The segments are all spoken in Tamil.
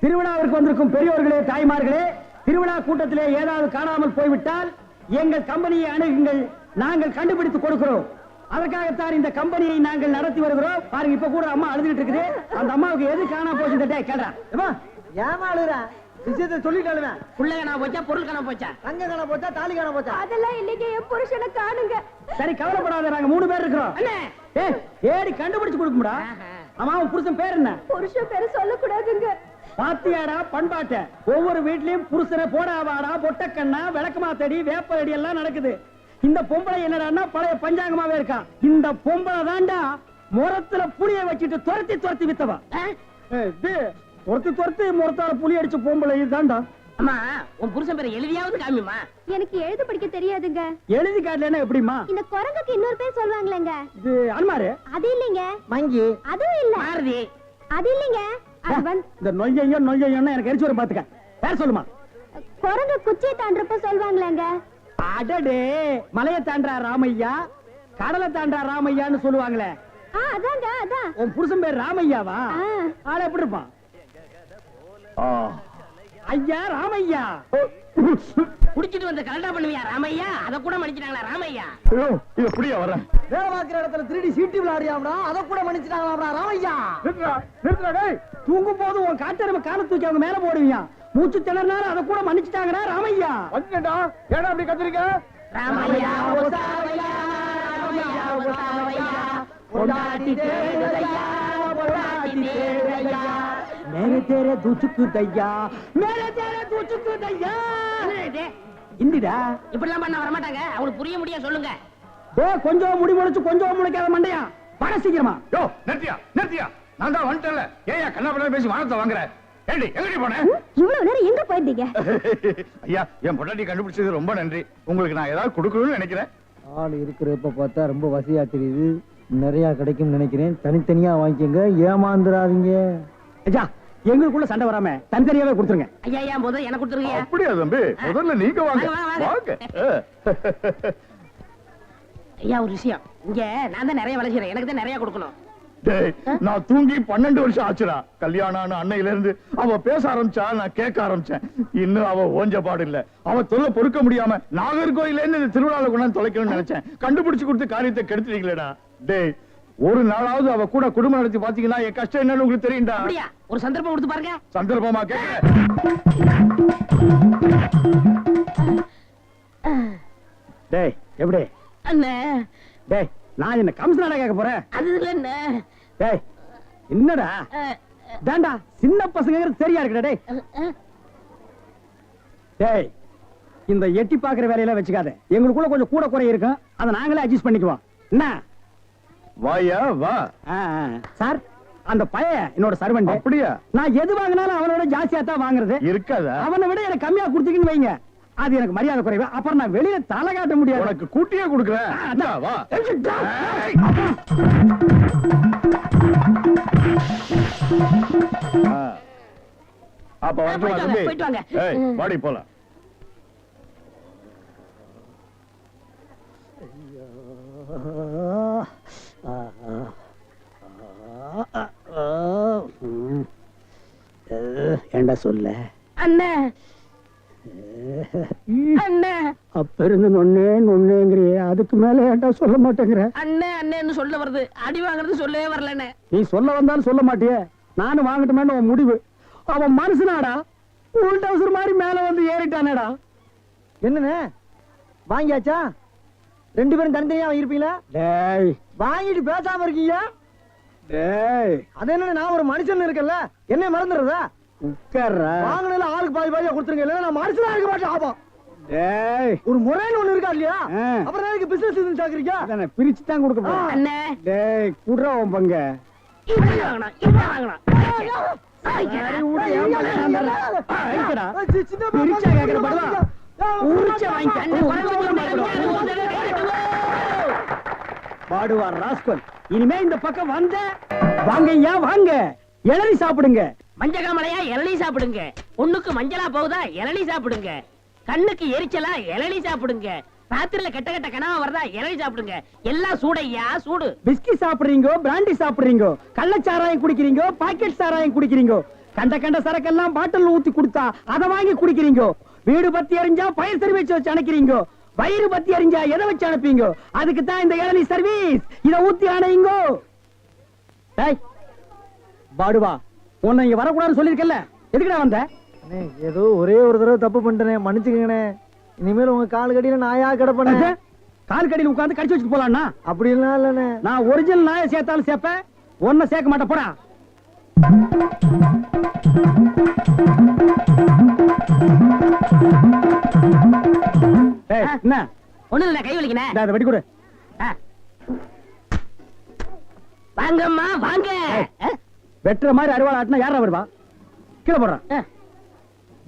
திருவிழாவிற்கு வந்திருக்கும் பெரியோர்களே, தாய்மார்களே, திருவிழா கூட்டத்திலே ஏதாவது காணாமல் போய்விட்டால் எங்கள் கம்பெனியை அணுகுங்கள், நாங்கள் கண்டுபிடித்து கொடுக்கிறோம். அதற்காகத்தான் இந்த கம்பெனியை நாங்கள் நடத்தி வருகிறோம். பாருங்க, இப்ப கூட அம்மா அழுதுகிட்டு இருக்குது. அந்த அம்மாவுக்கு எது காணாம போச்சு கேட்றா. ஏமா அழுறா? விஷயத்தை சொல்லிட்டாளுங்க. புள்ள காணா போச்சா, பொருள் காணா போச்சா, தங்க காணா போச்சா, தாலி காணா போச்சா? அதெல்லாம் இல்லைங்க, என் புருஷனை காணுங்க. சரி, கவலைப்படாத, நாங்க 3 பேர் இருக்கிறோம். ஏடி கண்டுபிடிச்சு கொடுக்கும்டா. அம்மா, உன் புருஷன் பேர் என்ன? புருஷன் பேரு சொல்லக்கூடாதுங்க. பாத்தியாடா பண்பாட்ட, ஒவ்வொரு வீட்லயும் புருஷனை போடாவாடா, பொட்டக்கண்ணா, விளக்கமாத்தடி, வேப்படி எல்லாம் நடக்குது. இந்த பொம்பளை என்னடான்னா பழைய பஞ்சாங்கமாவே இருக்கா. இந்த பொம்பளை தாண்டா முரத்துல புளிய வச்சுட்டு துரத்தி துரத்தி வித்தவா. துரத்தி முரத்தால புளி அடிச்ச பொம்பளை இதுதான்டா. அம்மா, உன் புருஷன் பேரை எழுதியாவது காமிமா. எனக்கு எழுத படிக்க தெரியாதுங்க. எழுதி காட்டலன்னா எப்படிமா? இந்த குரங்குக்கு இன்னொரு பேர் சொல்லுவாங்களேங்க. இது அன்மாரு. அது இல்லைங்க. மங்கி. அதுவும் இல்ல. மாருதி. அது இல்லைங்க. இந்த நொய்யன்னு எனக்கு எரிச்சு வர பாத்துக்க. பேர் சொல்லுமா? குரங்கு குச்சியை தாண்டறப்ப சொல்லுவாங்களேங்க. அடடே, மலையை தாண்டா ராமையா, கடலை தாண்டா ராமையான்னு சொல்லுவாங்களே. அதாங்க, அதான். உன் புருஷன் பேர் ராமையாவா? ஆள எப்படி இருப்பான்? ஐயா ராமையா. குடிச்சிட்டு வந்து கலண்டா பண்ணுவியா ராமையா? அத கூட மன்னிச்சிட்டாங்களா ராமையா? இது புடியா வர. வேலை பார்க்கிற இடத்துல 3D சீட்டி விளையாடியாம்டா, அத கூட மன்னிச்சிட்டாங்களா ராமையா? நிறுத்துடா டேய். தூங்கும் போது உன் காட்டெருமை காலை தூக்கி அவங்க மேல போடுவீங்க. மூச்சு திணறனால அத கூட மன்னிச்சிட்டாங்கடா ராமையா. வந்துடா. ஏடா அப்படி கத்துறீங்க? ராமையா ஓசாவையா, ராமையா ஓசாவையா, பொண்டாட்டி தேடுதையா, பொண்டாட்டி தேடுதையா, மேரே தேரே துச்சுக்கு தையா, மேரே தேரே துச்சுக்கு தையா. இந்திடா இப்படிலாம் பண்ண வர மாட்டாங்க. அவங்களுக்கு புரிய முடிய சொல்லுங்க. கொஞ்சம் முடி முளைச்சு கொஞ்சம் முளைக்காத மண்டையா, வர சீக்கிரமா. யோ நிறுத்தியா, நான் தான் வந்துட்டேன்ல. ஏயா கண்ணா பேசி வானத்தை வாங்குற? ஏண்டி எங்கடி போன? இவ்வளவு நேரம் எங்க போயிருந்தீங்க? ஐயா, என் பொண்டாட்டி கண்டுபிடிச்சது ரொம்ப நன்றி. உங்களுக்கு நான் ஏதாவது கொடுக்கணும்னு நினைக்கிறேன். ஆள் இருக்கிறப்ப பார்த்தா ரொம்ப வசதியா தெரியுது. நிறைய கிடைக்கும் நினைக்கிறேன். தனித்தனியா வாங்கிக்கங்க, ஏமாந்துடாதீங்க. ஐயா, எங்களுக்குள்ள சண்டை வராம தனித்தனியாவே கொடுத்துருங்க. ஐயா முதல்ல எனக்கு கொடுத்துருங்க. அப்படியா தம்பி? முதல்ல நீங்க வாங்க. வாங்க. ஐயா, ஒரு விஷயம், இங்க நான் தான் நிறைய வேலை செய்யறேன், எனக்கு தான் நிறைய கொடுக்கணும். நான் தூங்கி 12 வருஷம் ஆச்சுடா. கல்யாணம் அன்னையில இருந்து அவ பேச ஆரம்பிச்சா, நான் கேட்க ஆரம்பிச்சேன். இன்னும் அவ ஓஞ்ச பாடு இல்ல. அவ தொல்லை பொறுக்க முடியாம நாகர்கோயில இருந்து இந்த திருவிழாவில் கொண்டாந்து தொலைக்கணும்னு நினைச்சேன். கண்டுபிடிச்சு கொடுத்து காரியத்தை கெடுத்துட்டீங்களேடா. டேய், ஒரு நாளாவது அவ கூட குடும்பம் நடத்தி பாத்தீங்கன்னா என் கஷ்டம் என்னன்னு உங்களுக்கு தெரியும்டா. அப்படியா? ஒரு சந்தர்ப்பம் கொடுத்து பாருங்க. சந்தர்ப்பமா கேட்க? டேய், எப்படி அண்ணே? டேய், நான் என்ன கம்சனாடா கேட்க போறேன்? அது இல்ல அண்ணே. டேய், என்னடா தாண்டா சின்ன பசங்க சரியா இருக்குடா. டேய் டேய், இந்த எட்டி பாக்குற வேலையெல்லாம் வச்சுக்காத. எங்களுக்குள்ள கொஞ்சம் கூட குறை இருக்கும், அதை நாங்களே அட்ஜஸ்ட் பண்ணிக்குவோம். என்ன வாயா வா. சார், அந்த பையன் என்னோட சர்வெண்ட். அப்படியா? நான் எது வாங்கினாலும் அவனோட ஜாஸ்தியா தான் வாங்குறது. இருக்காதா? அவனை விட எனக்கு கம்மியா கொடுத்தீங்கன்னு வைங்க, அது எனக்கு மரியாதை குறைவு. அப்புறம் நான் வெளியில தலை காட்ட முடியாது. உனக்கு கூட்டியே கொடுக்குறேன். வா. அப்ப வரட்டுமா தம்பி? போயிட்டு வாங்க. ஏய், வாடி போலாம். ஏண்டா சொல்ல அண்ணே? அண்ணே, அப்ப இருந்து நொன்னேங்கிறிய, அதுக்கு மேல ஏண்டா சொல்ல மாட்டேங்கிற? அண்ணே அண்ணேன்னு சொல்ல வருது, அடி வாங்குறது சொல்லவே வரலண்ணே. நீ சொல்ல வந்தாலும் சொல்ல மாட்டியே. நானும் வாங்கட்டுமேன்னு உன் முடிவு. அவன் மனுஷனாடா, உள் டவுசர் மாதிரி மேல வந்து ஏறிட்டானேடா. என்னன்னு வாங்கியாச்சா? 2 பேரும் தனித்தனியா வாங்கிருப்பீங்களா? டேய், வாங்கிட்டு பேசாம இருக்கீங்க. டேய், அது என்ன, நான் ஒரு மனுஷன் இருக்கல, என்ன மறந்துடுறதா? உட்கார்றா. வாங்கினதுல ஆளுக்கு பாதி பாதியா கொடுத்துருங்க, இல்ல நான் மனுஷனா இருக்க மாட்டேன். ஆபம். டேய், ஒரு முறைன்னு ஒண்ணு இருக்கா இல்லையா? அப்புறம் எனக்கு பிசினஸ் இதுன்னு சாக்குறீங்க. அதானே பிரிச்சு தான் கொடுக்க போறேன். அண்ணே, டேய், குடுறா உன் பங்க. இப்படி வாங்கணும், இப்படி வாங்கணும். சரி, விடு, ஏன் மேல நான் தர்றேன். ஐக்கடா. சின்ன பிரிச்சா கேக்குற படுவா. உரிச்ச வாங்கிக்க. அண்ணே, பாடுவார் ராஸ்கல். இனிமே இந்த பக்கம் வந்த வாங்கய்யா வாங்க, இளநீ சாப்பிடுங்க. மஞ்சகாமலையா இளநீ சாப்பிடுங்க. பொண்ணுக்கு மஞ்சளா போகுதா இளநீ சாப்பிடுங்க. கண்ணுக்கு எரிச்சலா இளநீ சாப்பிடுங்க. ராத்திரில கெட்ட கெட்ட கனவா வருதா இளநீ சாப்பிடுங்க. எல்லாம் சூடையா சூடு. பிஸ்கி சாப்பிடுறீங்க, பிராண்டி சாப்பிடுறீங்க, கள்ளச்சாராயம் குடிக்கிறீங்க, பாக்கெட் சாராயம் குடிக்கிறீங்க, கண்ட கண்ட சரக்கெல்லாம் பாட்டில் ஊத்தி கொடுத்தா அதை வாங்கி குடிக்கிறீங்க. வீடு பத்தி எரிஞ்சா பயிர் சர்வீஸ் வச்சு அனுப்புறீங்க. வயிறு பத்தி எரிஞ்சா எதை வச்சு அனுப்பீங்க? அதுக்கு தான் இந்த இளநீ சர்வீஸ். இத ஊத்தி அணையுங்க. பாடுவா, உன்னை இங்க வரக்கூடாதுன்னு சொல்லிருக்கல, எதுக்குடா வந்த? அண்ணே, ஏதோ ஒரே ஒரு தடவை தப்பு பண்ணிட்டேனே, மன்னிச்சுக்கங்கண்ணே. இனிமேல் உங்க கால் கடியில நாயா கிடப்பேன். கால் கடியில் உட்கார்ந்து கடிச்சு வச்சுட்டு போலாம்னா? அப்படி எல்லாம் இல்லண்ணே. நான் ஒரிஜினல் நாயை சேர்த்தாலும் சேர்ப்பேன், ஒன்ன சேர்க்க மாட்டேன். போடா. என்ன ஒண்ணு இல்ல, கை வலிக்கிறேன். அதை வெட்டி கொடு. வாங்கம்மா வாங்க. வெட்டுற மாதிரி அறுவாள் ஆட்டினா யாரா வருவா? கீழே போடுறான்.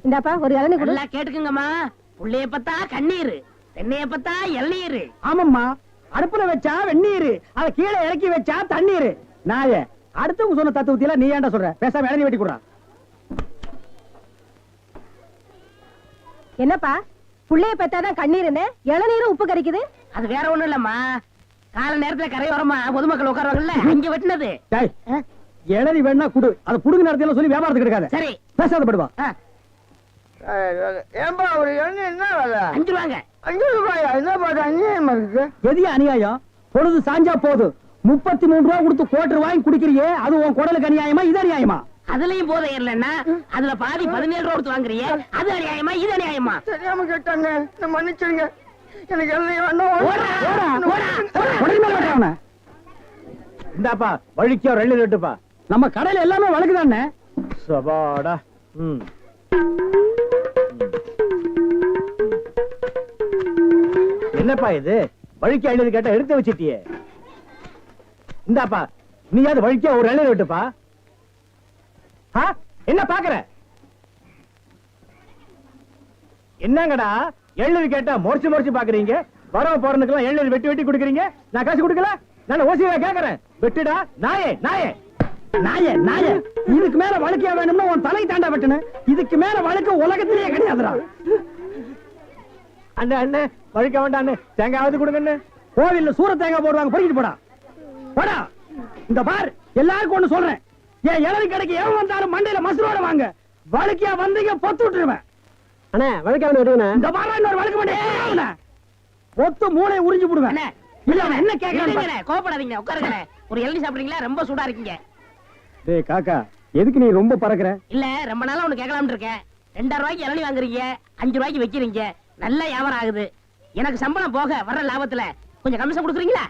இந்தாப்பா ஒரு இளநீ கொடு. நல்லா கேட்டுக்குங்கம்மா. புள்ளைய பத்தா கண்ணீர், தென்னைய பத்தா இளநீர். ஆமாம்மா, அடுப்புல வச்சா வெந்நீர், அத கீழே இறக்கி வச்சா தண்ணீர். நாய அடுத்தவங்க சொன்ன தத்துவத்தில நீ ஏன்டா சொல்ற? பேசாம இளநீ வெட்டி கொடுறா. என்னப்பா புள்ளைய பெத்தாதான் கண்ணீருன்னு இளநீரும் உப்பு கரைக்குது? அது வேற ஒண்ணும் இல்லம்மா, கால நேரத்துல கரையோரமா பொதுமக்கள் உட்காருவாங்கல்ல, அங்க வெட்டினது. இளநீ வேணா குடு, அதை புடுங்க நேரத்துல சொல்லி வியாபாரத்துக்கு எடுக்காத. சரி பேசாத படுவா. ஏன்பா ஒரு இளநீ என்ன வேலை? 5 ரூபாங்க. 5 ரூபாயா? என்ன பாட்டு அநியாயமா இருக்கு. எதிய அநியாயம்? பொழுது சாஞ்சா போது 33 ரூபா கொடுத்து கோட்டர் வாங்கி குடிக்கிறியே, அது உன் குடலுக்கு அநியாயமா இது அநியாயமா? அதுலயும் போதை இல்லன்னா அதுல பாதி 17 ரூபா கொடுத்து வாங்குறியே, அது அநியாயமா இது அநியாயமா? தெரியாம கேட்டாங்க, மன்னிச்சிருங்க. எனக்கு இளநீ வேணும். இந்தாப்பா வழிக்கோ 2 ரெட்டுப்பா. நம்ம கடையில எல்லாமே வழக்குதானே. சபாடா. என்னப்பா இது? வழிக்கு 50 கேட்டா எடுத்து வச்சிட்டியே. இந்தாப்பா நீயாவது வழிக்கோ ஒரு 2 ரெட்டுப்பா. என்ன பாக்குற? என்னங்கடா 70 கேட்டா மொறிச்சு மொறிச்சு பாக்குறீங்க? வரவ போறதுக்கெல்லாம் 70 வெட்டி வெட்டி கொடுக்குறீங்க. நான் காசு கொடுக்கல, நான் ஓசியா கேக்குறேன். வெட்டுடா நாயே நாயே நாயே நாயே. இதுக்கு மேல வழக்கியா வேணும்னா உன் தலை தாண்டா வெட்டணும். இதுக்கு மேல வழக்கு உலகத்திலேயே கிடையாதுடா. அண்ணே அண்ணே வழிக்க வேண்டாம் அண்ணே, தேங்காவது கொடுங்க. கோவில்ல சூர தேங்காய் போடுவாங்க, பொறிக்கிட்டு போடா போடா. இந்த பார், எல்லாருக்கும் ஒண்ணு சொல்றேன், ஏன் இளநீ கடைக்கு எவன் வந்தாலும் மண்டையில மசுரோட வாங்க. வழக்கியா வந்தீங்க பொத்து விட்டுருவேன். அண்ணே வழக்காவன விடுங்க. இந்த பாரா இன்னொரு வழக்கு மாட்டே பொத்து மூளை உறிஞ்சு போடுவேன். இல்ல என்ன கேக்குறேன்? கோபப்படாதீங்க, உட்காருங்க. ஒரு இளநீ சாப்பிடுறீங்களா? ரொம்ப சூடா இருக்கீங்க. டேய் காக்கா, எதுக்கு நீ ரொம்ப பறக்குற? இல்ல ரொம்ப நாளா ஒண்ணு கேட்கலாம்னு இருக்கேன். 2000 ரூபாய்க்கு இளநீ வாங்குறீங்க, 5 ரூபாய்க்கு வைக்கிறீங்க, நல்ல வியாபாரம் ஆகுது. எனக்கு சம்பளம் போக வர்ற லாபத்துல கொஞ்சம் கமிஷன் கொடுக்குறீங்களா?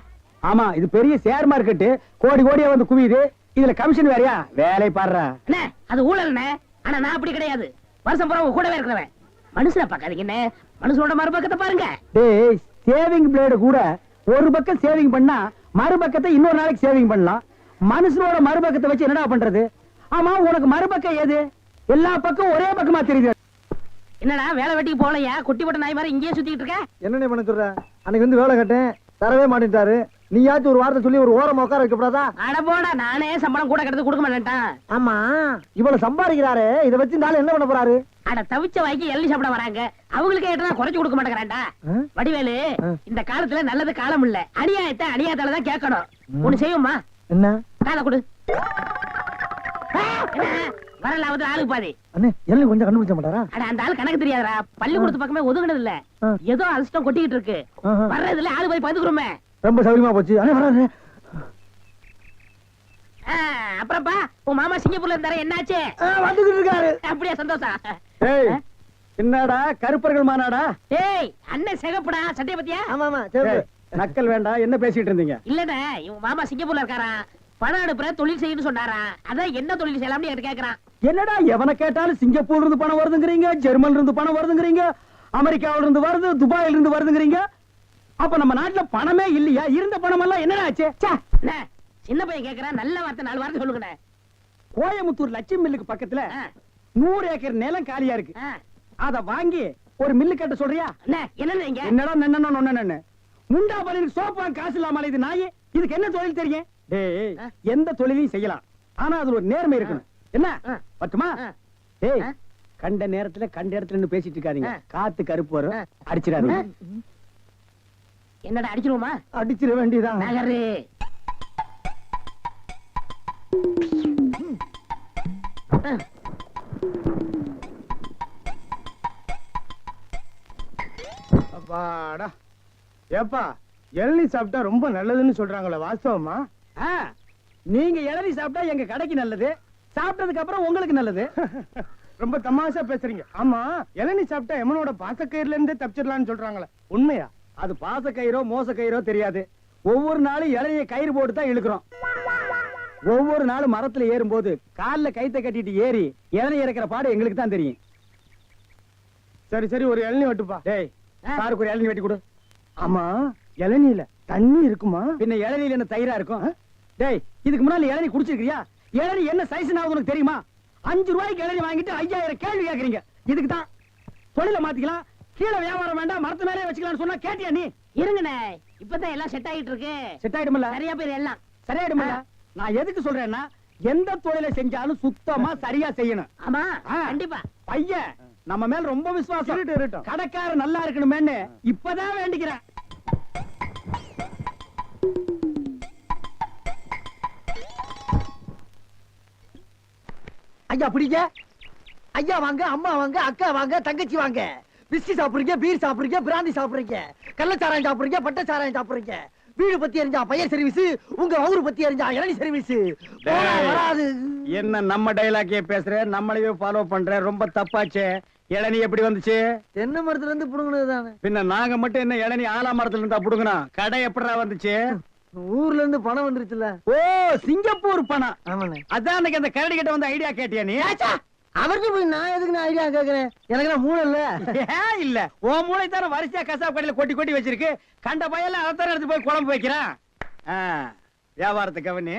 ஆமா, இது பெரிய ஷேர் மார்க்கெட், கோடி கோடியா வந்து குவியுது. இதுல கமிஷன் வேறயா? வேலை பாடுறா. அண்ணே அது ஊழல்ண்ணே. ஆனா நான் அப்படி கிடையாது, வருஷம் பூரா உங்க கூடவே இருக்கிறவன். மனுஷனை பார்க்காதீங்கண்ணே, மனுஷனோட மறுபக்கத்தை பாருங்க. டேய், சேவிங் பிளேடு கூட ஒரு பக்கம் சேவிங் பண்ணா மறுபக்கத்தை இன்னொரு நாளைக்கு சேவிங் பண்ணலாம். மனுஷனோட மறுபக்கத்தை வச்சு என்னடா பண்றது? ஆமா, உனக்கு மறுபக்கம் ஏது? எல்லா பக்கம் ஒரே பக்கமா தெரியுது. என்னடா வேலை வெட்டிக்கு போகலையா? குட்டி போட்ட நாய் மாதிரி இங்கேயே சுத்திட்டு இருக்க. என்னண்ணே பண்ண சொல்ற? அன்னைக்கு வந்து வேலை கட்டேன், தரவே மாட்டேன்ட்டாரு. நீயாச்சும் ஒரு வார்த்தை சொல்லி ஒரு ஓரமா உட்கார வைக்கப்படாதா? அட போடா, நானே சம்பளம் கூட கிடந்து கொடுக்க மாட்டேன்ட்டான். ஆமா, இவ்வளவு சம்பாதிக்கிறாரு, இதை வச்சு இந்த ஆளு என்ன பண்ண போறாரு? அட தவிச்ச வாய்க்கு இளநீ சாப்பிட வராங்க, அவங்களுக்கு ஏட்டா குறைச்சு கொடுக்க மாட்டேங்கிறான்டா. வடிவேலு, இந்த காலத்துல நல்லது காலம் இல்ல, அநியாயத்தை அநியாயத்தால தான் கேட்கணும். ஒண்ணு செய்யுமா? என்ன? காலை கொடு. வர லாபத்துல ஆளுக்கு பாதி. அண்ணே எல்லாம் கொஞ்சம் கண்டுபிடிச்ச மாட்டாரா? அட அந்த ஆள் கணக்கு தெரியாதா? பள்ளிக்கூடத்து பக்கமே ஒதுங்கினது இல்ல, ஏதோ அதிர்ஷ்டம் கொட்டிக்கிட்டு இருக்கு. வர்றதுல ஆளு போய் பாத்துக்கிறோமே. ரொம்ப சௌரியமா போச்சு. அண்ணே வராரு. அப்புறப்பா உன் மாமா சிங்கப்பூர்ல இருந்தாரு, என்னாச்சு? வந்துகிட்டு இருக்காரு. அப்படியே சந்தோஷம். ஏய், என்னடா கருப்பர்கள் மாநாடா? ஏய் அண்ணன் சிகப்புடா, சட்டைய பத்தியா? ஆமா ஆமா சரி. நக்கல் வேண்டாம். என்ன பேசிட்டு இருந்தீங்க? இல்லடா, இவன் மாமா சிங்கப்பூர்ல இருக்காரா, பணம் அனுப்புற தொழில் செய்யணும்னு சொன்னாரா. அதான் என்ன தொழில் செய்யலாம்னு என்கிட்ட கேக்குறான். என்னடா எவனை கேட்டாலும் சிங்கப்பூர்ல இருந்து பணம் வருதுங்கிறீங்க, ஜெர்மன்ல இருந்து பணம் வருதுங்கிறீங்க, அமெரிக்காவில இருந்து வருது, துபாயில இருந்து வருதுங்கிறீங்க. அப்ப நம்ம நாட்டுல பணமே இல்லையா? இருந்த பணம் எல்லாம் என்னடா ஆச்சு? சின்ன பையன் கேக்குறான், நல்ல வார்த்தை 4 வார்த்தை சொல்லுங்க. கோயமுத்தூர் லட்சுமி மில்லுக்கு பக்கத்துல 100 ஏக்கர் நிலம் காலியா இருக்கு. அத வாங்கி ஒரு மில்லு கட்ட சொல்றியா? என்னடா நன்னன்னு முண்டா பலிக்கு சோப்பா காசு இல்லாம இது நாயே. இதுக்கு என்ன தொழில் தெரியும்? டேய், எந்த தொழிலையும் செய்யலாம், ஆனா அதுல ஒரு நேர்மை இருக்கணும். என்ன பட்டுமா? டேய், கண்ட நேரத்துல கண்ட இடத்துல நின்னு பேசிட்டு இருக்காதீங்க. காத்து கருப்பு வரும், அடிச்சிடாதீங்க. என்னடா அடிச்சிருவோமா? அடிச்சிட வேண்டியதான். நகரு. அப்பாடா ஏப்பா இளநீ சாப்பிட்டா ரொம்ப நல்லதுன்னு சொல்றாங்களே வாஸ்தவமா? நீங்க இளநீ சாப்பிட்டா எங்க கடைக்கு நல்லது, சாப்பிட்டதுக்கு அப்புறம் உங்களுக்கு நல்லது. ரொம்ப தமாஷா பேசுறீங்க. ஆமா, இளநீ சாப்பிட்டா எமனோட பாசக்கயிறுல இருந்தே தப்பிச்சிடலாம்னு சொல்றாங்களே, உண்மையா? அது பாச கயிறோ மோச கயிறோ தெரியாது. ஒவ்வொரு நாளும் இளநிய கயிறு போட்டு தான் இழுக்கிறோம். ஒவ்வொரு நாளும் மரத்துல ஏறும்போது கால்ல கைத்த கட்டிட்டு ஏறி இளநீ இறக்கிற பாடு எங்களுக்கு தான் தெரியும். சரி சரி, ஒரு இளநீ வெட்டுப்பா. டேய், சாருக்கு ஒரு இளநீ வெட்டி கொடு. ஆமா, இளநீல தண்ணி இருக்குமா? பின்ன இளநீல என்ன தயிரா இருக்கும்? டேய், இதுக்கு முன்னால இளநீ குடிச்சிருக்கியா? இளநீ என்ன சைஸ் உனக்கு தெரியுமா? 5 ரூபாய்க்கு இளநீ வாங்கிட்டு 5000 கேள்வி கேக்குறீங்க. இதுக்கு தான் தொழில மாத்திக்கலாம், கீழே வியாபாரம் வேண்டாம், மரத்து மேலே வச்சுக்கலாம்னு சொன்னா கேட்டியா நீ? இருங்கண்ணே, இப்பதான் எல்லாம் செட் ஆயிட்டு இருக்கு. செட் ஆயிடுமில்ல? சரியா போயிரு எல்லாம். சரியாயிடுமில்ல? நான் எதுக்கு சொல்றேன்னா, எந்த தொழிலை செஞ்சாலும் சுத்தமா சரியா செய்யணும். ஆமா, ஆ. கண்டிப்பா. பையன் நம்ம மேல ரொம்ப விசுவாசம். இருக்கட்டும், இருக்கட்டும். கடைக்காரர் நல்லா இருக்கணுமேன்னு இப்பதான் வேண்டிக்கிறேன். ஐயா பிடிங்க. ஐயா வாங்க, அம்மா வாங்க, அக்கா வாங்க, தங்கச்சி வாங்க. பிஸ்கி சாப்பிடுறீங்க, பீர் சாப்பிடுறீங்க, பிராந்தி சாப்பிடுறீங்க, கள்ளச்சாராயம் சாப்பிடுறீங்க, பட்டச்சாராயம் சாப்பிடுறீங்க. வீடு பத்தி எரிஞ்சா பையர் சர்வீஸ், உங்க ஊரு பத்தி எரிஞ்சா இளநீ சர்வீஸ். வராது. என்ன நம்ம டைலாக்கே பேசுற, நம்மளையே ஃபாலோ பண்ற, ரொம்ப தப்பாச்சே. இளநீ எப்படி வந்துச்சு? தென்னை மரத்துல இருந்து புடுங்கினது தானே. பின்ன நாங்க மட்டும் என்ன இளநீ ஆலா மரத்துல இருந்தா புடுங்கணும்? கடை எப்படிடா வந்துச்சு? ஊர்ல இருந்து பணம் வந்துருச்சுல. ஓ, சிங்கப்பூர் பணம். ஆமாண்ணே. அதான் அன்னைக்கு அந்த கரடி கிட்ட வந்து ஐடியா கேட்டியா நீ? அவருக்கு போய் நான் எதுக்கு நான் ஐடியா கேக்குறேன்? எனக்கு நான் மூளை இல்ல. ஏன் இல்ல? உன் மூளை தானே வரிசையா கசாப் கடையில கொட்டி கொட்டி வச்சிருக்கு. கண்ட பையெல்லாம் அதான் எடுத்து போய் குழம்பு வைக்கிறான். வியாபாரத்தை கவனி.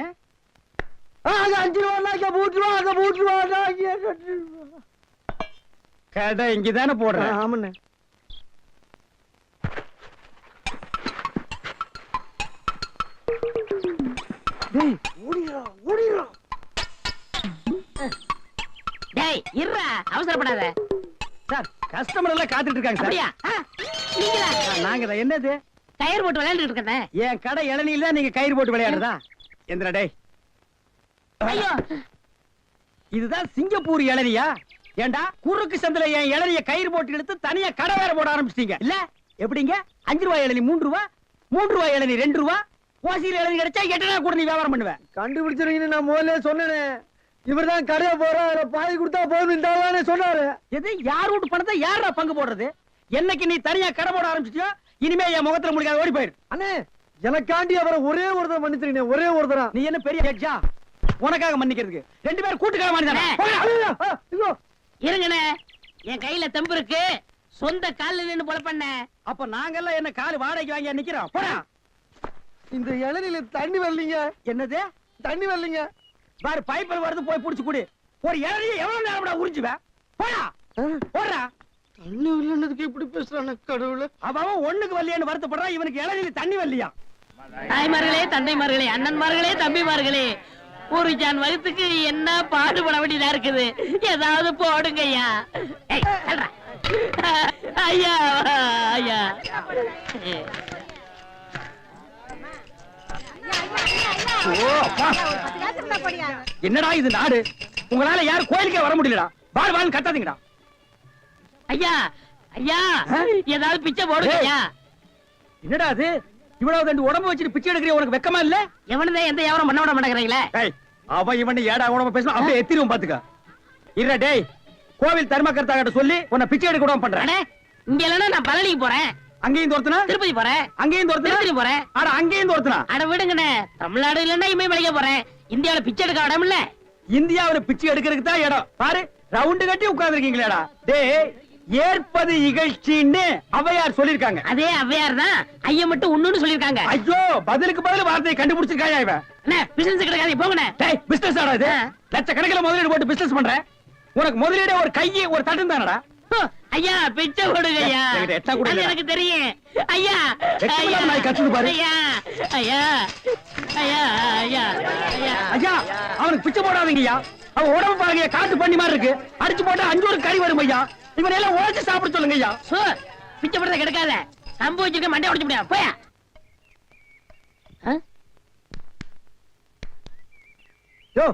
5 ரூபா பூட்டுருவா. கடை இங்கதானே போடுறேன். ஆமாண்ணே. டேய், இருடா, அவசரப்படாத. சார், கஸ்டமர் எல்லாம் காத்துட்டு இருக்காங்க சார். அப்படியா? நீங்களா? நாங்க தான். என்னது? கயிறு போட்டு விளையாண்டுட்டு இருக்கேன். என் கடை இளநீல தான் நீங்க கயிறு போட்டு விளையாடுறதா? எந்திரா டேய். ஐயோ, இதுதான் சிங்கப்பூர் இளநியா? ஏண்டா, குறுக்கு சந்தில என் இளநிய கயிறு போட்டு எடுத்து தனியா கடை வேற போட ஆரம்பிச்சிட்டீங்க இல்ல? எப்படிங்க? 5 ரூபாய் இளநீ 3 ரூபா, 3 ரூபாய் இளநீ 2 ரூபா, ஓசியில் இளநீ கிடைச்சா 8 நாள் கூட நீ வியாபாரம் பண்ணுவேன். கண்டுபிடிச்சிருக்கீங்கன்னு நான் முதல்ல சொன்னேனே. இவர்தான் கடையை போறா, பாய் கொடுத்தா போதும் சொன்னாரு. எது? யார் வீட்டு பணத்தை யாரா பங்கு போடுறது? என்னைக்கு நீ தனியா கடை போட ஆரம்பிச்சிட்டியோ, இனிமே என் முகத்துல முடிக்காத, ஓடி போயிரு. அண்ணே, எனக்காண்டி அவரை ஒரே ஒருத்தர் மன்னிச்சிருக்கீங்க, ஒரே ஒருத்தரா. நீ என்ன பெரிய ஜட்ஜா உனக்காக மன்னிக்கிறதுக்கு? 2 பேரும் கூட்டுக்கார மாட்டானே. இருங்கண்ணே, என் கையில தெம்பு இருக்கு. சொந்த கால்ல நின்னு போல பண்ண. அப்ப நாங்கெல்லாம் என்ன கால் வாடகைக்கு வாங்கி நிக்கிறோம்? போடா. இந்த இளநில தண்ணி வரலீங்க. என்னது? தண்ணி வரலீங்க. பாரு, பைப்பில் வருது, போய் புடிச்சு குடி. ஒரு இளநியை எவ்வளவு நேரம் உறிஞ்சுவேன்? போடா, போடா. தண்ணி வரலன்னதுக்கு இப்படி பேசுறானே கடவுளே. அவன் ஒண்ணுக்கு வரலையான்னு வருத்தப்படுறான், இவனுக்கு இளநில தண்ணி வரலையா? தாய்மார்களே, தந்தைமார்களே, அண்ணன்மார்களே, தம்பிமார்களே, ஒரு ஜான் வகுத்துக்கு என்ன பாடுபட வேண்டியதா இருக்குது. ஏதாவது போடுங்க ஐயா. ஏய், தள்ளுடா. ஐயா, ஐயா. ஓ, அப்பா. என்னடா இது நாடு? உங்களால யாரும் கோயிலுக்கே வர முடியலடா. வாழ் வாழ் கத்தாதீங்கடா. ஐயா, ஐயா, ஏதாவது பிச்சை போடுங்க ஐயா. என்னடா அது? இவ்வளவு தண்டு உடம்பு வச்சுட்டு பிச்சை எடுக்கிற உனக்கு வெக்கமா இல்ல? எவனதான் எந்த வியாபாரம் பண்ண விட மாட்டேங்கிறீங்களே. ஏய், அவன் இவன் ஏடா உடம்பு பேசணும், அப்படியே எத்திரும் பாத்துக்க. இல்ல டேய், கோவில் தர்மகர்த்தா கிட்ட சொல்லி உன்னை பிச்சை எடுக்க விடாம பண்றேன். அடே, இங்க இல்லன்னா நான் பழனிக்கு போறேன். அங்கேயும் தோர்த்தனா? திருப்பதி போறேன். அங்கேயும் தோர்த்தனா? திருப்பதி போறேன். அட, அங்கேயும் தோர்த்தனா? அட விடுங்கண்ணே, தமிழ்நாடு இல்லன்னா இமயமலைக்க போறேன். இந்தியாவில பிச்சை எடுக்க இடம் இல்ல. இந்தியாவுல பிச்சை எடுக்கிறதுக்கு தான் இடம். பாரு, ரவுண்டு கட்டி உட்கார்ந்து இருக்கீங்களேடா. டேய், ஏற்பது இகழ்ச்சின்னு ஔவையார் சொல்லிருக்காங்க. அதே ஔவையார் தான் ஐயா மட்டும் உண்ணுன்னு சொல்லிருக்காங்க. ஐயோ, பதிலுக்கு பதில் வார்த்தையை கண்டுபிடிச்சிருக்காயா இவன்? அண்ணே, பிசினஸ் கிடைக்காது, போங்கண்ணே. டேய், பிசினஸ் ஆடா இது? லட்சக்கணக்கில் முதலீடு போட்டு பிசினஸ் பண்றேன். உனக்கு முதலீடு ஒரு கையை ஒரு தட்டு தானடா. ஐயா, பிச்சை கொடுங்க ஐயா. என்கிட்ட எட்டா கூட அது இல்ல. எனக்கு தெரியும். ஐயா, வெட்கமில்லாம நாய் கத்துது பாரு. ஐயா, ஐயா, ஐயா, ஐயா, ஐயா. ஐயா, அவனுக்கு பிச்சை போடாதீங்கய்யா. அவன் உடம்பு பாருங்க, காட்டு பண்ணி மாதிரி இருக்கு. அடிச்சு போட்டா 5 ஒரு கறி வரும் ஐயா. இவன் எல்லாம் உழைச்சு சாப்பிட சொல்லுங்க ஐயா. சோ, பிச்சை போடுறத கிடைக்காத. கம்பு வச்சிருக்க மண்டை உடைச்சு முடியாது. போயா. யோ,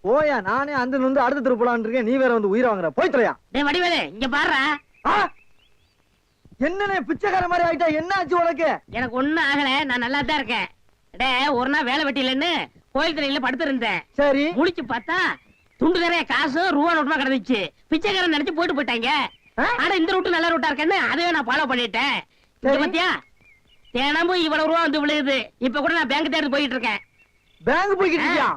போயா, நானே அந்த வந்து அடுத்த தெரு போலான்னு இருக்கேன். நீ வேற வந்து உயிரை வாங்குற. போய் தொலையா. டேய் வடிவேலு, இங்க பாருடா. என்னண்ணே பிச்சைக்கார மாதிரி ஆயிட்டா? என்ன ஆச்சு உனக்கு? எனக்கு ஒண்ணும் ஆகல, நான் நல்லா தான் இருக்கேன். டே, ஒரு நாள் வேலை வெட்டிலன்னு கோயில் திரையில படுத்து இருந்தேன். சரி, முழிச்சு பார்த்தா துண்டு நிறைய காசு ரூபா நோட்டுமா கிடந்துச்சு. பிச்சைக்காரன் நினைச்சு போயிட்டாங்க. ஆனா இந்த ரூட்டு நல்ல ரூட்டா இருக்கேன்னு அதையே நான் ஃபாலோ பண்ணிட்டேன். இங்க பாத்தியா, தினமும் இவ்வளவு ரூபா வந்து விழுகுது. இப்ப கூட நான் பேங்க் தேடி போயிட்டு இருக்கேன். பேங்க் போய்கிட்டு இருக்கியா?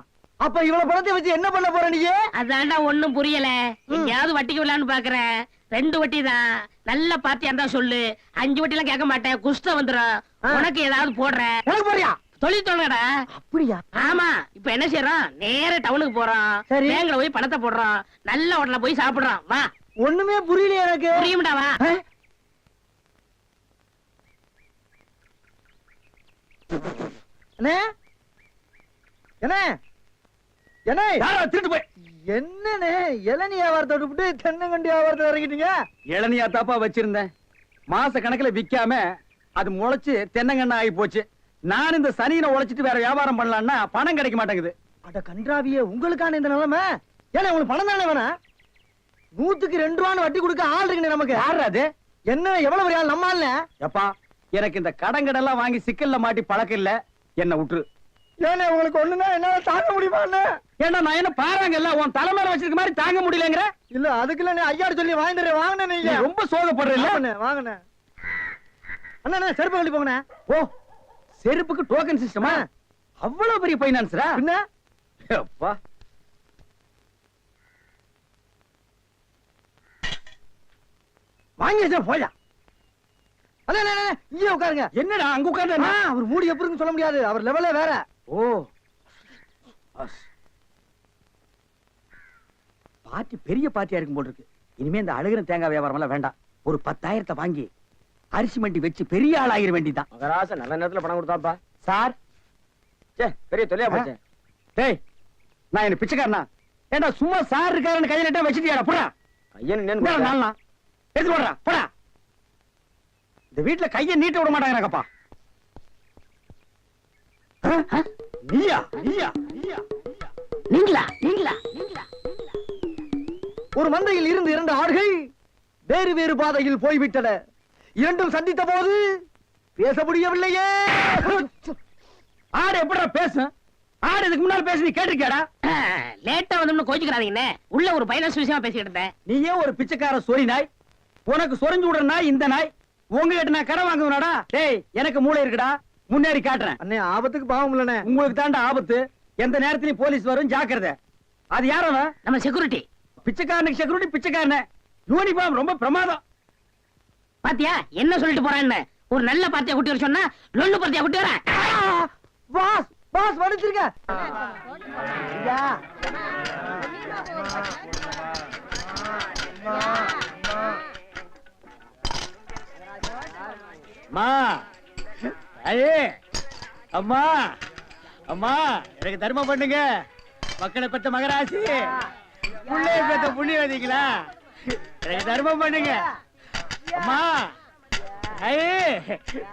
அப்ப இவ்வளவு பணத்தை வச்சு என்ன பண்ண போற நீ? அதான்டா ஒண்ணும் புரியல. எங்கயாவது வட்டிக்கு விடலான்னு பாக்குறேன். 2 வட்டி தான். நல்ல பார்ட்டியா இருந்தா சொல்லு. 5 வட்டி எல்லாம் கேட்க மாட்டேன். குஷ்டம் வந்துரும். உனக்கு ஏதாவது போடுறேன். எனக்கு போறியா? தொழில் தொடங்கடா. அப்படியா? ஆமா. இப்ப என்ன செய்யறோம்? நேர டவுனுக்கு போறோம். சரி. பேங்க்ல போய் பணத்தை போடுறோம். நல்ல ஹோட்டல்ல போய் சாப்பிடுறோம். வா. ஒண்ணுமே புரியல எனக்கு. புரியும்டா, வா. அண்ணே, என்ன என்ன யாரா திருட்டு போய் என்னண்ணே இளநீ வியாபாரத்தை விட்டு தென்னங்கண்டி வியாபாரத்தை இறங்கிட்டீங்க? இளநியா தாப்பா வச்சிருந்தேன். மாச கணக்குல விக்காம அது முளைச்சு தென்னங்கண்ணா ஆகி போச்சு. நான் இந்த சனியின உழைச்சிட்டு வேற வியாபாரம் பண்ணலாம்னா பணம் கிடைக்க மாட்டேங்குது. அட கன்றாவியே, உங்களுக்கான இந்த நிலைமை. ஏன்னா உங்களுக்கு பணம் தானே வேணாம்? 100க்கு 2 ரூபான்னு வட்டி கொடுக்க ஆள் இருக்குண்ணே நமக்கு. யாரு அது? என்ன எவ்வளவு பெரிய ஆள் நம்ம ஆள்ல? எப்பா, எனக்கு இந்த கடங்கடெல்லாம் வாங்கி சிக்கல்ல மாட்டி பழக்கம் இல்ல. என்ன விட்டுரு. ஏன்னா உங்களுக்கு ஒண்ணுன்னா என்னால தாங்க முடியுமா? ஏன்னா நான் என்ன பாருங்கல்ல உன் தலைமையில வச்சிருக்க மாதிரி தாங்க முடியலங்கிற. இல்ல அதுக்குள்ள ஐயாடு சொல்லி வாங்கிடுறேன். வாங்கினே நீ நீங்க ரொம்ப சோகப்படுறீல்ல. வாங்கினேன். அண்ணா செருப்பு கழட்டி போங்கண்ணே. ஓ, செருப்புக்கு டோக்கன் சிஸ்டமா? அவ்வளவு பெரிய பைனான்ஸ்ரா? என்ன அப்பா, வாங்கி வச்சா போயா? அண்ணா இங்கே உட்காருங்க. என்னடா அங்க உட்கார்ந்து? அவர் மூடி எப்படி இருக்குன்னு சொல்ல முடியாது. அவர் லெவலே வேற. ஓ, பார்ட்டி பெரிய பார்ட்டியா இருக்கும் போல இருக்கு. இனிமே இந்த அழுகிற தேங்காய் வியாபாரம் எல்லாம் வேண்டாம். ஒரு 10,000 வாங்கி அரிசி மண்டி வச்சு பெரிய ஆள் ஆகிற வேண்டிதான். மகராச நல்ல நேரத்துல பணம் கொடுத்தாப்பா. சார், பெரிய தொலையா போச்சு. டேய், நான் என்ன பிச்சைக்காரனா? ஏண்டா சும்மா சார் இருக்காருன்னு கையில நட்டா வச்சிட்டியாடா? போடா. ஐயன் நாளா எடுத்து போடுறா, போடா. இந்த வீட்டுல கையை நீட்ட விட மாட்டாங்கப்பா. நீயா நீயா நீயா நீங்களா நீங்களா நீங்களா? ஒரு மந்தையில் இருந்து 2 ஆடுகள் வேறு வேறு பாதையில் போய்விட்டன. இரண்டும் சந்தித்த போது பேச முடியவில்லையே. ஆடு எப்படா பேசும்? ஆடு இதுக்கு முன்னால பேசி நீ கேட்டிருக்கியாடா? லேட்டா வந்து கோச்சுக்கிறாதீங்கண்ணே. உள்ள ஒரு பைனான்ஸ் விஷயமா பேசிக்கிட்டு இருந்தேன். நீயே ஒரு பிச்சைக்கார சொறி நாய். உனக்கு சொரிஞ்சு விடுற நாய் இந்த நாய். உங்ககிட்ட நான் கடை வாங்குவனாடா? டேய், எனக்கு மூளை இருக்குடா, முன்னேறி காட்டுறேன். அண்ணே ஆபத்துக்கு பாவம் இல்லனே. உங்களுக்கு தாண்டா ஆபத்து. எந்த நேரத்திலயும் போலீஸ் வரும், ஜாக்கிரதை. அது யாரவ? நம்ம செக்யூரிட்டி. பிச்சைக்காரனுக்கு செக்யூரிட்டி பிச்சைக்காரன. யூனிஃபார்ம் ரொம்ப பிரமாதம். பாத்தியா என்ன சொல்லிட்டு போறான்னு? ஒரு நல்ல பார்ட்டியா கூட்டி வர சொன்னா லொல்லு பார்ட்டியா கூட்டி வர. பாஸ் பாஸ் வடிச்சிருக்க. ஐயா மா ஐயே அம்மா அம்மா, எனக்கு தர்மம் பண்ணுங்க. மக்களை பெற்ற மகராசி, புள்ளைய பெற்ற புண்ணியவதிங்களா, எனக்கு தர்மம் பண்ணுங்க. அம்மா ஐயே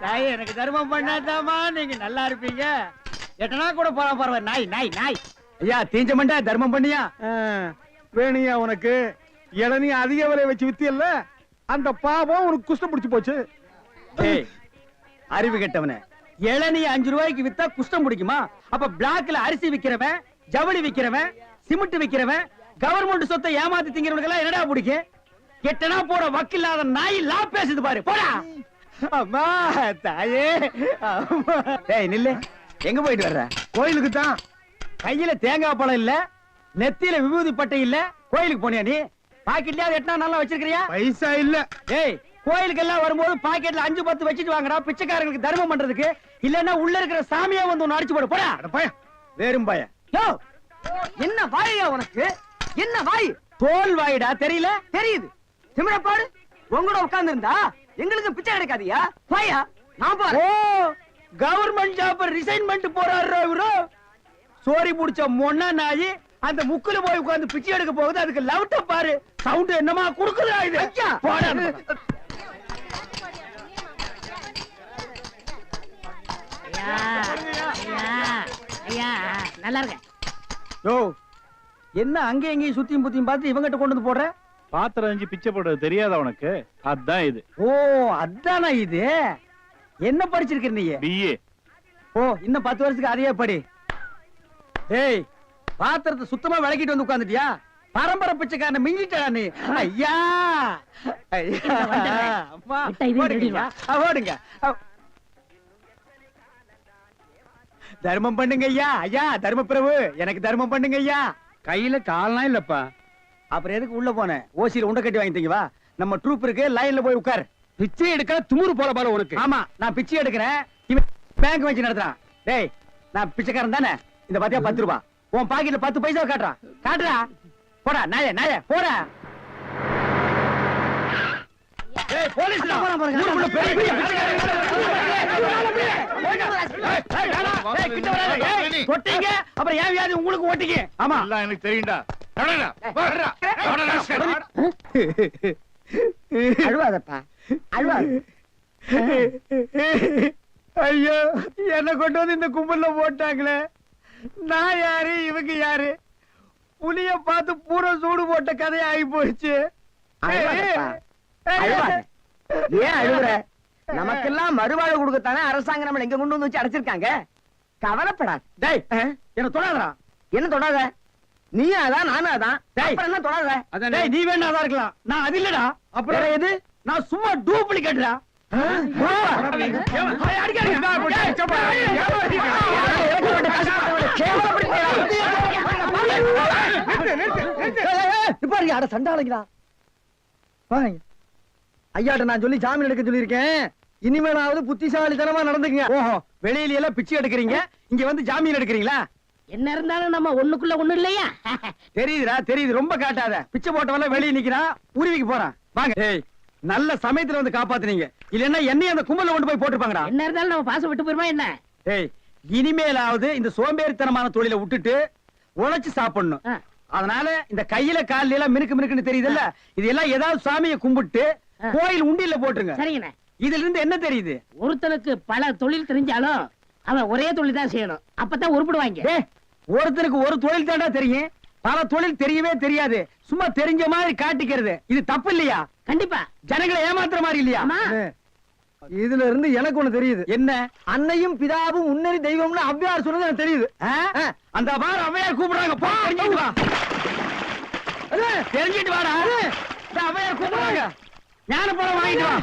தாயே, எனக்கு தர்மம் பண்ணாதாமா நீங்க நல்லா இருப்பீங்க. எட்டனா கூட போறா பரவாயில்ல. நாய் நாய் நாய். ஐயா தீஞ்ச மண்டா, தர்மம் பண்ணியா? வேணியா உனக்கு இளநீ அதிக விலை வச்சு வித்தியல்ல, அந்த பாவம் உனக்கு குஷ்டம் பிடிச்சு போச்சு. ஏய், அறிவு கெட்டவனே, இளநீ 5 ரூபாய்க்கு வித்தா குஷ்டம் பிடிக்குமா? அப்ப பிளாக்ல அரிசி விக்கிறவன், ஜவுளி விக்கிறவன், சிமெண்ட் விக்கிறவன், கவர்மெண்ட் சொத்தை ஏமாத்தி திங்கிறவனுக்கு எல்லாம் என்னடா பிடிக்கும்? எட்டனா போற வக்கில்லாத நாய் லா பேசுது பாரு, போடா. அம்மா தாயே அம்மா. டேய் நில்லு, எங்க போயிட்டு வர்ற? கோயிலுக்கு தான். கையில தேங்காய் பழம் இல்ல, நெத்தியில விபூதி பட்டை இல்ல, கோயிலுக்கு போனியா நீ? பாக்கெட்லயாவது எட்டனா நல்லா வச்சிருக்கிறியா? பைசா இல்ல. ஏய், கோயிலுக்கு எல்லாம் வரும்போது பாக்கெட்ல 5 10 வச்சிட்டு வாங்கடா, பிச்சைக்காரங்களுக்கு தர்மம் பண்றதுக்கு. இல்லன்னா உள்ள இருக்கிற சாமியா வந்து ஒன்னு அடிச்சு போடு, போடா. பையன் வேறும் பையன். யோ, என்ன வாயா உனக்கு? என்ன வாய்? தோல் வாயிடா, தெரியல? தெரியுது. திமிர பாரு. உங்களோட உட்கார்ந்து இருந்தா எங்களுக்கு பிச்சை கிடைக்காதியா? வாயா. நான் பாரு. ஓ, கவர்மெண்ட் ஜாப் ரிசைன் பண்ணிட்டு போறாரு இவரு. சோரி புடிச்ச மொன்னா நாயி அந்த முக்குல போய் உட்கார்ந்து பிச்சை எடுக்க போகுது. அதுக்கு லவுட்ட பாரு, சவுண்ட் என்னமா குடுக்குதா இது? போடா. ஐயா ஐயா ஐயா, நல்லா இருக்க. யோ, என்ன அங்கே எங்கேயும் சுத்தியும் புத்தியும் பார்த்து இவங்கிட்ட கொண்டு வந்து போடுற? பாத்திரம் அஞ்சு பிச்சை போடுறது தெரியாதா உனக்கு? அதான் இது. ஓ அதானா இது? என்ன படிச்சிருக்க நீ? பிஏ. ஓ இன்னும் 10 வருஷத்துக்கு அதையே படி. ஏய் பாத்திரத்தை சுத்தமா விளக்கிட்டு வந்து உட்கார்ந்துட்டியா? பரம்பரை பிச்சைக்காரன மிஞ்சிட்டா நீ. ஐயா ஐயா அம்மா விட்டா இது ஓடுங்க. ஓடுங்க. தர்மம் பண்ணுங்க ஐயா. ஐயா தர்ம பிரபு எனக்கு தர்மம் பண்ணுங்க ஐயா. கையில கால்லாம் இல்லப்பா. அப்புறம் எதுக்கு உள்ள போன? ஓசியில உண்டை கட்டி வாங்கிட்டீங்க வா. நம்ம ட்ரூப் இருக்கு, லைன்ல போய் உட்கார். பிச்சை எடுக்க துமுறு போல பாரு உனக்கு. ஆமா நான் பிச்சை எடுக்கிறேன், இவன் பேங்க் வச்சு நடத்துறான். டேய் நான் பிச்சைக்காரன் தானே? இந்த பாத்தியா 10 ரூபாய் உன் பாக்கெட்ல 10 பைசா காட்டுறான். காட்டுறா போடா நாயே நாயே போடா. ஏய் போலீஸ்டா ஊருக்குள்ள பெரிய பெரிய கொட்டிங்க அப்புறம் ஏன் வியாதி உங்களுக்கு ஓட்டிங்க. ஆமா எல்லாம் எனக்கு தெரியும்டா. அழுவாதப்பா அழுவாத. ஐயோ என்ன கொண்டு வந்து இந்த கும்பல்ல போட்டாங்களே. நான் யாரு இவங்க யாரு? புலிய பார்த்து பூரா சூடு போட்ட கதையா ஆகி போயிடுச்சு. அழுவாதப்பா, அழுவாத. ஏன் அழுகுற? நமக்கெல்லாம் மறுவாழ்வு கொடுக்கத்தானே அரசாங்கம் நம்மள எங்க கொண்டு வந்து வச்சு அடைச்சிருக்காங்க. கவலைப்படாத. டேய் என்ன தொடாதடா. என்ன தொடாத? நீயும் அதான் நானும் அதான். டேய். அப்புறம் என்ன தொடாத? டேய் நீ வேணாதான் இருக்கலாம், நான் அது இல்லடா. அப்புறம் எது? நான் சும்மா டூப்ளிகேட்டா. ஐயாட்ட நான் சொல்லி ஜாமீன் எடுக்க சொல்லியிருக்கேன். இனிமேலாவது புத்திசாலித்தனமா நடந்துக்குங்க. ஓஹோ வெளியில எல்லாம் பிச்சை எடுக்கிறீங்க, இங்க வந்து ஜாமீன் எடுக்கிறீங்களா? என்ன இருந்தாலும் நம்ம ஒண்ணுக்குள்ள ஒண்ணு இல்லையா? தெரியுதுடா தெரியுது, ரொம்ப காட்டாத. பிச்சை போட்டவன வெளிய நிக்கிறான், உருவிக்கு போறான். வாங்க. ஏய் நல்ல சமயத்துல வந்து காப்பாத்துனீங்க, இல்லன்னா என்னையும் அந்த கும்பல்ல கொண்டு போய் போட்டுருப்பாங்கடா. என்ன இருந்தாலும் நம்ம பாசம் விட்டு போயிருமா என்ன? ஏய் இனிமேலாவது இந்த சோம்பேறித்தனமான தொழிலை விட்டுட்டு உழைச்சு சாப்பிடணும். ஆ. அதனால இந்த கையில கால்ல எல்லாம் மினுக்கு மினுக்குன்னு தெரியுதுல்ல, இது எல்லாம் ஏதாவது சாமியை கும்பிட்டு கோயில் உண்டியல்ல போட்டுருங்க. சரிங்கண்ணே. இதுல இருந்து என்ன தெரியுது? ஒருத்தனுக்கு பல தொழில் தெரிஞ்சாலும் அவன் ஒரே தொழில் தான் செய்யணும், அப்பதான் உருப்படுவாங்க. ஏய் ஒருத்தருக்கு ஒரு தொழில் தாண்டா தெரியும், பல தொழில் தெரியவே தெரியாது. சும்மா தெரிஞ்ச மாதிரி காட்டிக்கிறது இது தப்பு இல்லையா? கண்டிப்பா. ஜனங்களை ஏமாத்துற மாதிரி இல்லையா? ஆமா. இதுல இருந்து எனக்கு ஒண்ணு தெரியுது. என்ன? அன்னையும் பிதாவும் முன்னறி தெய்வம்னு அவ்வையார் சொன்னது எனக்கு தெரியுது. அந்த பாரு அவையார் கூப்பிடுறாங்க, போ தெரிஞ்சிட்டு வா. தெரிஞ்சிட்டு வாடா. இந்த அவையார் கூப்பிடுறாங்க, ஞான பழம் வாங்கிட்டு வா.